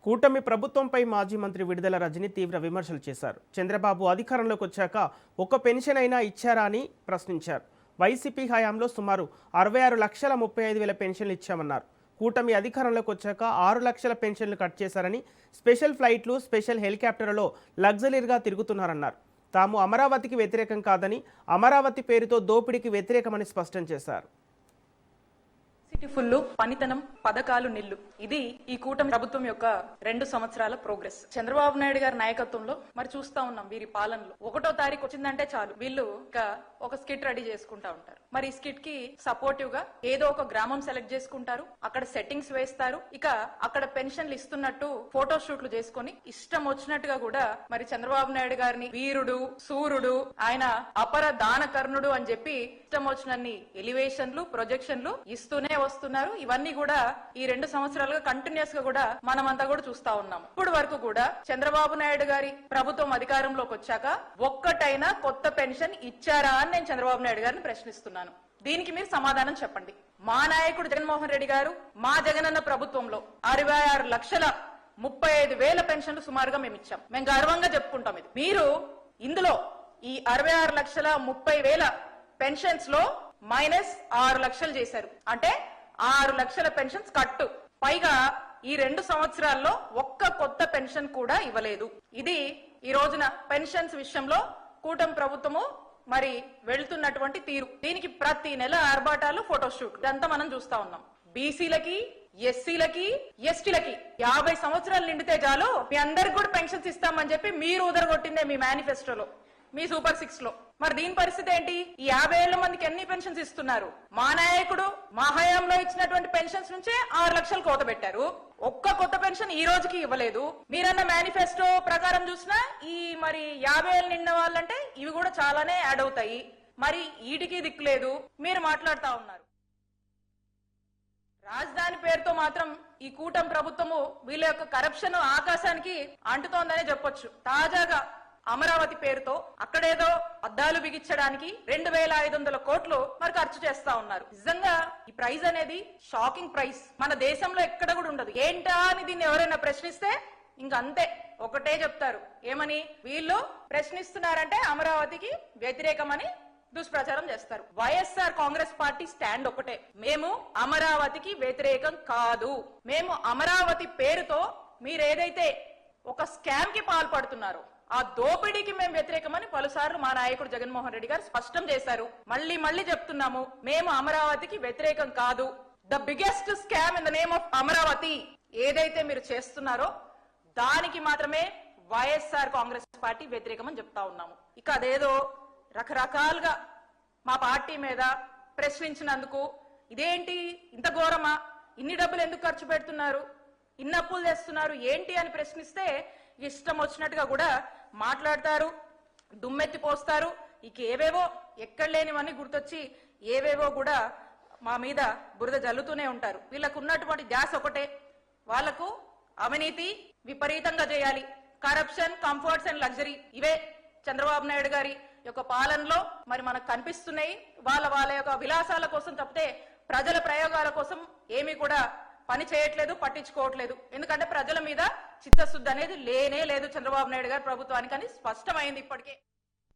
కూటమి ప్రభుత్వంపై మాజీ మంత్రి విడుదల రజని తీవ్ర విమర్శలు చేశారు. చంద్రబాబు అధికారంలోకి వచ్చాక ఒక్క పెన్షన్ అయినా ఇచ్చారా అని ప్రశ్నించారు. వైసీపీ హయాంలో సుమారు 66,35,000 పెన్షన్లు ఇచ్చామన్నారు. కూటమి అధికారంలోకి వచ్చాక 6 లక్షల పెన్షన్లు కట్ చేశారని, స్పెషల్ ఫ్లైట్లు, స్పెషల్ హెలికాప్టర్లలో లగ్జరీగా తిరుగుతున్నారన్నారు. తాము అమరావతికి వ్యతిరేకం కాదని, అమరావతి పేరుతో దోపిడీకి వ్యతిరేకమని స్పష్టం చేశారు. ఫుల్లు పనితనం పథకాలు నిల్లు ఇది ఈ కూటమి ప్రభుత్వం యొక్క 2 సంవత్సరాల ప్రోగ్రెస్. చంద్రబాబు నాయుడు గారి నాయకత్వంలో మరి చూస్తా ఉన్నాం. వీరి పాలనలో 1వ తారీఖు వచ్చిందంటే చాలు వీళ్ళు ఒక స్కిట్ రెడీ చేసుకుంటా ఉంటారు. మరి ఈ స్కిట్ కి సపోర్టివ్ గా ఏదో ఒక గ్రామం సెలెక్ట్ చేసుకుంటారు, అక్కడ సెట్టింగ్స్ వేస్తారు, ఇక అక్కడ పెన్షన్లు ఇస్తున్నట్టు ఫోటో షూట్లు చేసుకుని ఇష్టం వచ్చినట్టుగా కూడా మరి చంద్రబాబు నాయుడు గారిని వీరుడు, సూర్యుడు, ఆయన అపర దానకర్ణుడు అని చెప్పి ఇష్టం వచ్చినన్ని ఎలివేషన్లు, ప్రొజెక్షన్లు ఇస్తూనే వస్తున్నారు. ఇవన్నీ కూడా ఈ 2 సంవత్సరాలుగా కంటిన్యూస్ గా కూడా మనమంతా కూడా చూస్తా ఉన్నాం. ఇప్పుడు వరకు కూడా చంద్రబాబు నాయుడు గారి ప్రభుత్వం అధికారంలోకి వచ్చాక ఒక్కటైనా కొత్త పెన్షన్ ఇచ్చారా అని నేను చంద్రబాబు నాయుడు గారిని ప్రశ్నిస్తున్నాను. దీనికి మీరు సమాధానం చెప్పండి. మా నాయకుడు జగన్మోహన్ రెడ్డి గారు మా జగనన్న ప్రభుత్వంలో 66,35,000 పెన్షన్లు సుమారుగా మేము ఇచ్చాం. మేము గర్వంగా చెప్పుకుంటాం. ఇది మీరు ఇందులో ఈ 66,30,000 పెన్షన్స్ లో మైనస్ 6 లక్షలు చేశారు. అంటే 6 లక్షల పెన్షన్స్ కట్టు. పైగా ఈ 2 సంవత్సరాల్లో ఒక్క కొత్త పెన్షన్ కూడా ఇవ్వలేదు. ఇది ఈ రోజున పెన్షన్స్ విషయంలో కూటమి ప్రభుత్వము మరి వెళ్తున్నటువంటి తీరు. దీనికి ప్రతి నెల ఆర్భాటాలు, ఫోటోషూట్ ఇదంతా మనం చూస్తా ఉన్నాం. బీసీలకి, ఎస్సీలకి, ఎస్టీలకి 50 సంవత్సరాలు నిండితే చాలు మీ అందరికి కూడా పెన్షన్స్ ఇస్తామని చెప్పి మీరు ఉదరగొట్టిందే మీ మేనిఫెస్టోలో, మీ సూపర్ 6 లో. మరి దీని పరిస్థితి ఏంటి? ఈ 50,000 మందికి ఎన్ని పెన్షన్స్ ఇస్తున్నారు? మా నాయకుడు మా హయాంలో ఇచ్చినటువంటి పెన్షన్స్ నుంచే 6 లక్షలు కోత పెట్టారు. ఒక్క కొత్త పెన్షన్ ఈ రోజుకి ఇవ్వలేదు. మీరన్న మేనిఫెస్టో ప్రకారం చూసినా ఈ మరి 50,000 నిండిన వాళ్ళంటే ఇవి కూడా చాలానే యాడ్ అవుతాయి. మరి వీటికి దిక్కులేదు, మీరు మాట్లాడుతా ఉన్నారు. రాజధాని పేరుతో మాత్రం ఈ కూటమి ప్రభుత్వము వీళ్ళ యొక్క కరప్షన్ ఆకాశానికి అంటుతోందనే చెప్పొచ్చు. తాజాగా అమరావతి పేరుతో అక్కడేదో అద్దాలు బిగించడానికి 2,500 కోట్లు మరి ఖర్చు చేస్తా ఉన్నారు. నిజంగా ఈ ప్రైజ్ అనేది షాకింగ్ ప్రైస్. మన దేశంలో ఎక్కడ కూడా ఉండదు. ఏంటా అని దీన్ని ఎవరైనా ప్రశ్నిస్తే ఇంకంతే ఒకటే చెప్తారు. ఏమని? వీళ్ళు ప్రశ్నిస్తున్నారంటే అమరావతికి వ్యతిరేకమని దుష్ప్రచారం చేస్తారు. వైఎస్ఆర్ కాంగ్రెస్ పార్టీ స్టాండ్ ఒకటే, మేము అమరావతికి వ్యతిరేకం కాదు. మేము అమరావతి పేరుతో మీరేదైతే ఒక స్కామ్ కి పాల్పడుతున్నారో ఆ దోపిడీకి మేము వ్యతిరేకమని పలుసార్లు మా నాయకుడు జగన్మోహన్ రెడ్డి గారు స్పష్టం చేశారు. మళ్ళీ చెప్తున్నాము, మేము అమరావతికి వ్యతిరేకం కాదు. The biggest scam in the name of Amaravati ఏదైతే మీరు చేస్తున్నారో దానికి మాత్రమే వైఎస్ఆర్ కాంగ్రెస్ పార్టీ వ్యతిరేకమని చెప్తా ఉన్నాము. ఇక అదేదో రకరకాలుగా మా పార్టీ మీద ప్రశ్నించినందుకు ఇదేంటి ఇంత ఘోరమా, ఇన్ని డబ్బులు ఎందుకు ఖర్చు పెడుతున్నారు, ఇన్ని అప్పులు తెస్తున్నారు ఏంటి అని ప్రశ్నిస్తే ఇష్టం వచ్చినట్టుగా కూడా మాట్లాడతారు, దుమ్మెత్తి పోస్తారు. ఇక ఏవేవో ఎక్కడ లేనివన్నీ గుర్తొచ్చి ఏవేవో కూడా మా మీద బురద జల్లుతూనే ఉంటారు. వీళ్ళకు ఉన్నటువంటి ధ్యాస ఒకటే, వాళ్లకు అవినీతి విపరీతంగా చేయాలి, కరప్షన్, కంఫర్ట్స్ అండ్ లగ్జరీ ఇవే చంద్రబాబు నాయుడు గారి యొక్క పాలనలో మరి మనకు కనిపిస్తున్నాయి. వాళ్ళ యొక్క విలాసాల కోసం తప్పితే ప్రజల ప్రయోగాల కోసం ఏమీ కూడా పని చేయట్లేదు, పట్టించుకోవట్లేదు. ఎందుకంటే ప్రజల మీద చిత్తశుద్ధి అనేది లేనే లేదు చంద్రబాబు నాయుడు గారి ప్రభుత్వానికి అని స్పష్టమైంది ఇప్పటికే.